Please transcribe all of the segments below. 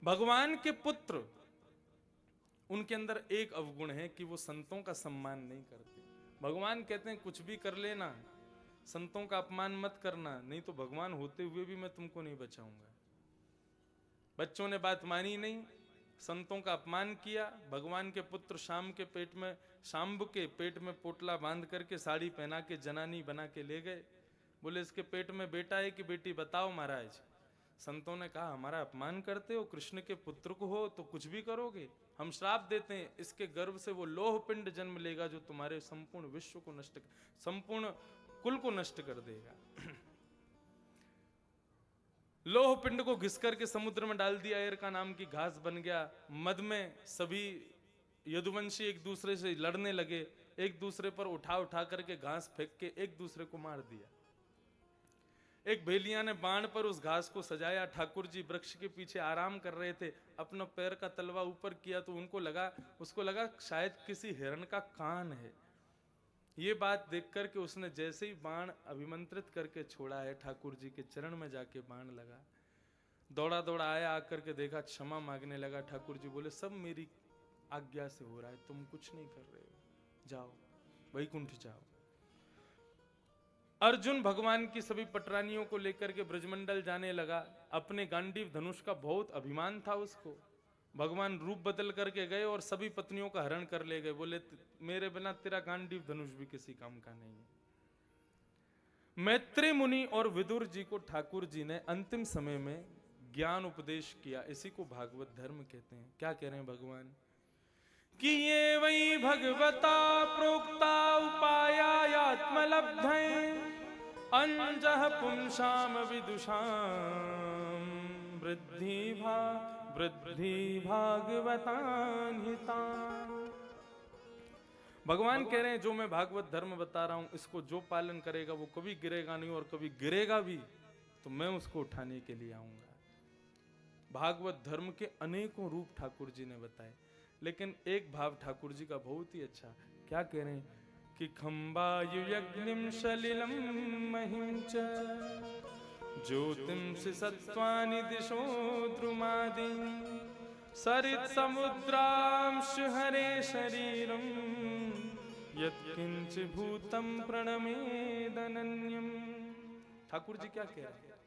भगवान के पुत्र, उनके अंदर एक अवगुण है कि वो संतों का सम्मान नहीं करते। भगवान कहते हैं कुछ भी कर लेना, संतों का अपमान मत करना, नहीं तो भगवान होते हुए भी मैं तुमको नहीं बचाऊंगा। बच्चों ने बात मानी नहीं, संतों का अपमान किया। भगवान के पुत्र शांब के पेट में पोटला बांध करके साड़ी पहना के जनानी बना के ले गए। बोले इसके पेट में बेटा है कि बेटी, बताओ महाराज। संतों ने कहा हमारा अपमान करते हो, कृष्ण के पुत्र को हो तो कुछ भी करोगे, हम श्राप देते हैं, इसके गर्भ से वो लोह पिंड जन्म लेगा जो तुम्हारे संपूर्ण विश्व को नष्ट, संपूर्ण कुल को नष्ट कर देगा। लोह पिंड को घिस करके समुद्र में डाल दिया, एरका नाम की घास बन गया। मद में सभी यदुवंशी एक दूसरे से लड़ने लगे, एक दूसरे पर उठा उठा करके घास फेंक के एक दूसरे को मार दिया। एक भेलिया ने बाण पर उस घास को सजाया। ठाकुर जी वृक्ष के पीछे आराम कर रहे थे, अपना पैर का तलवा ऊपर किया तो उसको लगा शायद किसी हिरण का कान है। ये बात देख करके उसने जैसे ही बाण अभिमंत्रित करके छोड़ा है, ठाकुर जी के चरण में जाके बाण लगा। दौड़ा दौड़ा आया, आकर के देखा, क्षमा मांगने लगा। ठाकुर जी बोले सब मेरी आज्ञा से हो रहा है, तुम कुछ नहीं कर रहे हो, जाओ वैकुंठ जाओ। अर्जुन भगवान की सभी पटरानियों को लेकर के ब्रजमंडल जाने लगा। अपने गांडीव धनुष का बहुत अभिमान था उसको। भगवान रूप बदल करके गए और सभी पत्नियों का हरण कर ले गए। बोले मेरे बिना तेरा गांडीव धनुष भी किसी काम का नहीं है। मैत्री मुनि और विदुर जी को ठाकुर जी ने अंतिम समय में ज्ञान उपदेश किया। इसी को भागवत धर्म कहते हैं। क्या कह रहे हैं भगवान कि ये वही भगवता प्रोक्ता उपायात्मलब्धये अंजः पुंसाम विदुषाम वृद्धि भागवतान हितान। भगवान कह रहे हैं जो मैं भागवत धर्म बता रहा हूं, इसको जो पालन करेगा वो कभी गिरेगा नहीं, और कभी गिरेगा भी तो मैं उसको उठाने के लिए आऊंगा। भागवत धर्म के अनेकों रूप ठाकुर जी ने बताए, लेकिन एक भाव ठाकुर जी का बहुत ही अच्छा। क्या कह रहे हैं कि खंबायु यज्ञम सलिलम महिंच ज्योतिंसि सत्वानि दिशो द्रुमादि सरित समुद्रांश हरे शरीरम यत्किंच भूतम प्रणमेदनन्यम। ठाकुर जी क्या कह रहे हैं?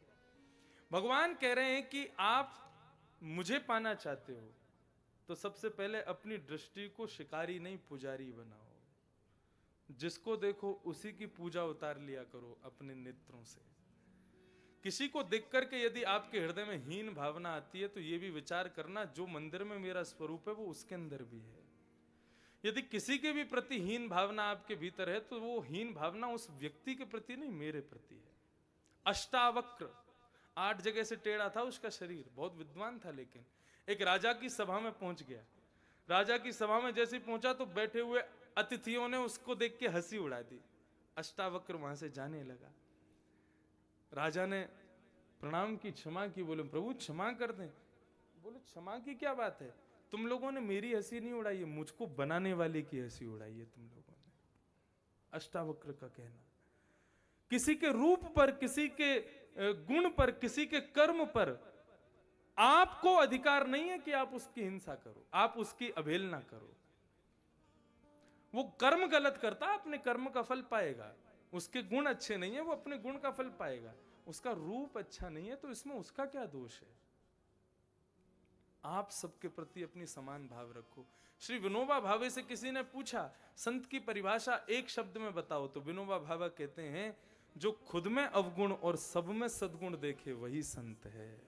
भगवान कह रहे हैं कि आप मुझे पाना चाहते हो तो सबसे पहले अपनी दृष्टि को शिकारी नहीं पुजारी बनाओ। जिसको देखो उसी की पूजा उतार लिया करो अपने नेत्रों से। किसी को देख करके यदि आपके हृदय में हीन भावना आती है तो यह भी विचार करना जो मंदिर में मेरा स्वरूप है वो उसके अंदर भी है। यदि किसी के भी प्रति हीन भावना आपके भीतर है तो वो हीन भावना उस व्यक्ति के प्रति नहीं, मेरे प्रति है। अष्टावक्र 8 जगह से टेढ़ा था उसका शरीर, बहुत विद्वान था, लेकिन एक राजा की सभा में पहुंच गया। राजा की सभा में जैसे पहुंचा तो बैठे हुए अतिथियों ने उसको देख के हंसी उड़ा दी। अष्टावक्र वहां से जाने लगा। राजा ने प्रणाम की, क्षमा की। बोले प्रभु क्षमा कर दें। बोले क्षमा की क्या बात है, तुम लोगों ने मेरी हंसी नहीं उड़ाई है, मुझको बनाने वाले की हंसी उड़ाई है तुम लोगों ने। अष्टावक्र का कहना। किसी के रूप पर, किसी के गुण पर, किसी के कर्म पर आपको अधिकार नहीं है कि आप उसकी हिंसा करो, आप उसकी अवहेलना करो। वो कर्म गलत करता, अपने कर्म का फल पाएगा। उसके गुण अच्छे नहीं है, वो अपने गुण का फल पाएगा। उसका रूप अच्छा नहीं है तो इसमें उसका क्या दोष है। आप सबके प्रति अपनी समान भाव रखो। श्री विनोबा भावे से किसी ने पूछा संत की परिभाषा एक शब्द में बताओ, तो विनोबा भावे कहते हैं जो खुद में अवगुण और सब में सद्गुण देखे वही संत है,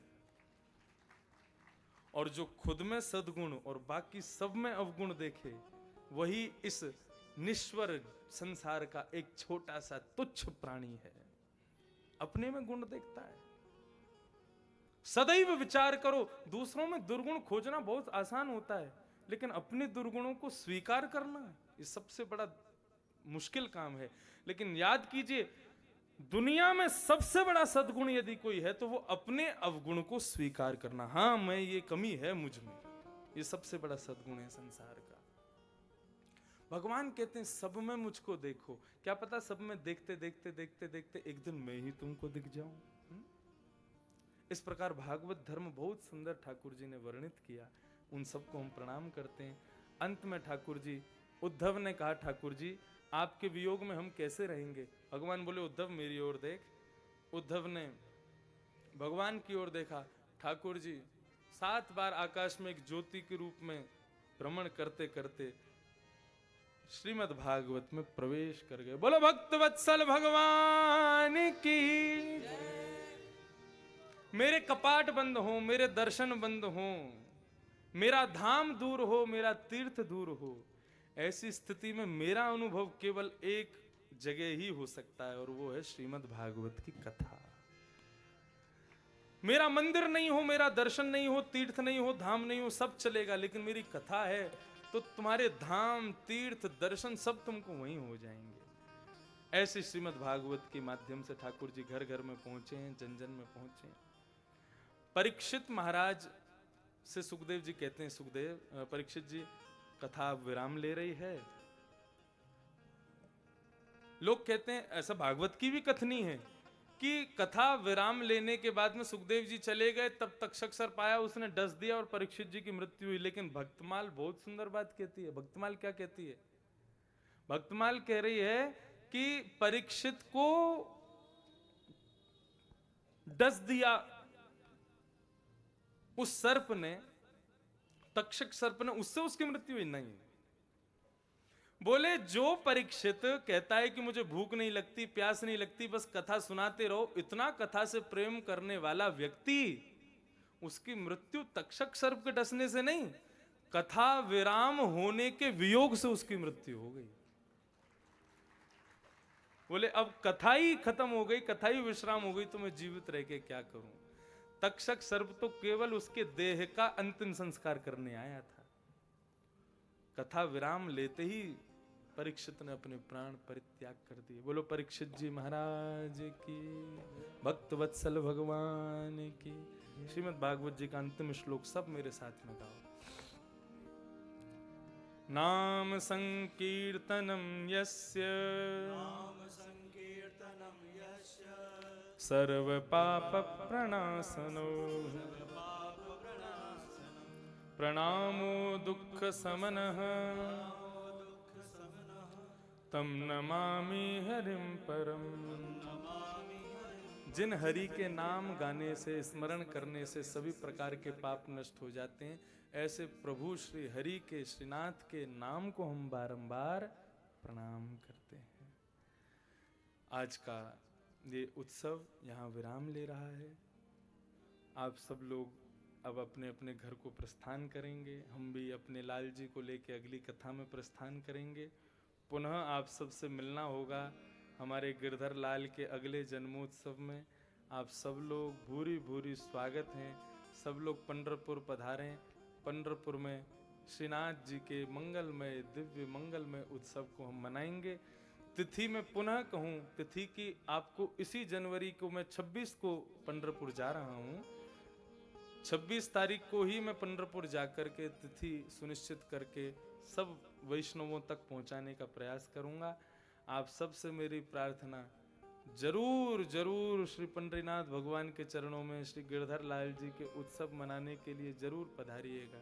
और जो खुद में सद्गुण और बाकी सब में अवगुण देखे वही इस निश्वर संसार का एक छोटा सा तुच्छ प्राणी है। अपने में गुण देखता है। सदैव विचार करो। दूसरों में दुर्गुण खोजना बहुत आसान होता है, लेकिन अपने दुर्गुणों को स्वीकार करना ये सबसे बड़ा मुश्किल काम है। लेकिन याद कीजिए, दुनिया में सबसे बड़ा सद्गुण यदि कोई है तो वो अपने अवगुण को स्वीकार करना। हां, मैं ये कमी है मुझ में, ये सबसे बड़ा सद्गुण है संसार का। भगवान कहते हैं सब में मुझको देखो। क्या पता सब में देखते देखते देखते देखते एक दिन मैं ही तुमको दिख जाऊं। इस प्रकार भागवत धर्म बहुत सुंदर ठाकुर जी ने वर्णित किया, उन सबको हम प्रणाम करते हैं। अंत में ठाकुर जी, उद्धव ने कहा, ठाकुर जी आपके वियोग में हम कैसे रहेंगे? भगवान बोले, उद्धव मेरी ओर देख। उद्धव ने भगवान की ओर देखा। ठाकुर जी 7 बार आकाश में एक ज्योति के रूप में भ्रमण करते करते श्रीमद् भागवत में प्रवेश कर गए। बोलो भक्त वत्सल भगवान की। मेरे कपाट बंद हो, मेरे दर्शन बंद हो, मेरा धाम दूर हो, मेरा तीर्थ दूर हो, ऐसी स्थिति में मेरा अनुभव केवल एक जगह ही हो सकता है, और वो है श्रीमद् भागवत की कथा। मेरा मंदिर नहीं हो, मेरा दर्शन नहीं हो, तीर्थ नहीं हो, धाम नहीं हो, सब चलेगा, लेकिन मेरी कथा है तो तुम्हारे धाम, तीर्थ, दर्शन सब तुमको वहीं हो जाएंगे। ऐसे श्रीमद् भागवत के माध्यम से ठाकुर जी घर घर में पहुंचे हैं, जन जन में पहुंचे हैं। परीक्षित महाराज से सुखदेव जी कहते हैं, सुखदेव, परीक्षित जी कथा विराम ले रही है। लोग कहते हैं, ऐसा भागवत की भी कथनी है कि कथा विराम लेने के बाद में सुखदेव जी चले गए, तब तक्षक सर्प आया, उसने डस दिया और परीक्षित जी की मृत्यु हुई। लेकिन भक्तमाल बहुत सुंदर बात कहती है। भक्तमाल क्या कहती है? भक्तमाल कह रही है कि परीक्षित को डस दिया उस सर्प ने, तक्षक सर्प ने, उससे उसकी मृत्यु हुई? नहीं। बोले जो परीक्षित कहता है कि मुझे भूख नहीं लगती, प्यास नहीं लगती, बस कथा सुनाते रहो, इतना कथा से प्रेम करने वाला व्यक्ति, उसकी मृत्यु तक्षक सर्प के डसने से नहीं, कथा विराम होने के वियोग से उसकी मृत्यु हो गई। बोले अब कथा ही खत्म हो गई, कथा ही विश्राम हो गई, तो मैं जीवित रह के क्या करूं? तक्षक सर्प तो केवल उसके देह का अंतिम संस्कार करने आया था। कथा विराम लेते ही परीक्षित ने अपने प्राण परित्याग कर दिए। बोलो परीक्षित जी महाराज की, भक्त वत्सल भगवान की। श्रीमद् भागवत जी का अंतिम श्लोक सब मेरे साथ में गाओ। नाम संकीर्तनम यस्य सर्व पाप प्रणासनो प्रणामो दुख समनः तम नमामि हरिम परम। जिन हरि के नाम गाने से, स्मरण करने से सभी प्रकार के पाप नष्ट हो जाते हैं, ऐसे प्रभु श्री हरि के, श्रीनाथ के नाम को हम बारंबार प्रणाम करते हैं। आज का ये उत्सव यहाँ विराम ले रहा है। आप सब लोग अब अपने अपने घर को प्रस्थान करेंगे। हम भी अपने लाल जी को लेकर अगली कथा में प्रस्थान करेंगे। पुनः आप सबसे मिलना होगा हमारे गिरधर लाल के अगले जन्मोत्सव में। आप सब लोग भूरी भूरी स्वागत हैं। सब लोग पंढरपुर पधारें। पंढरपुर में श्रीनाथ जी के मंगलमय, दिव्य मंगलमय उत्सव को हम मनाएंगे। तिथि में पुनः कहूँ, तिथि की आपको इसी जनवरी को मैं 26 को पंढरपुर जा रहा हूँ। 26 तारीख को ही मैं पंढरपुर जाकर के तिथि सुनिश्चित करके सब वैष्णवों तक पहुंचाने का प्रयास करूंगा। आप सबसे मेरी प्रार्थना, जरूर जरूर श्री पंढरीनाथ भगवान के चरणों में श्री गिरधर लाल जी के उत्सव मनाने के लिए जरूर पधारिएगा।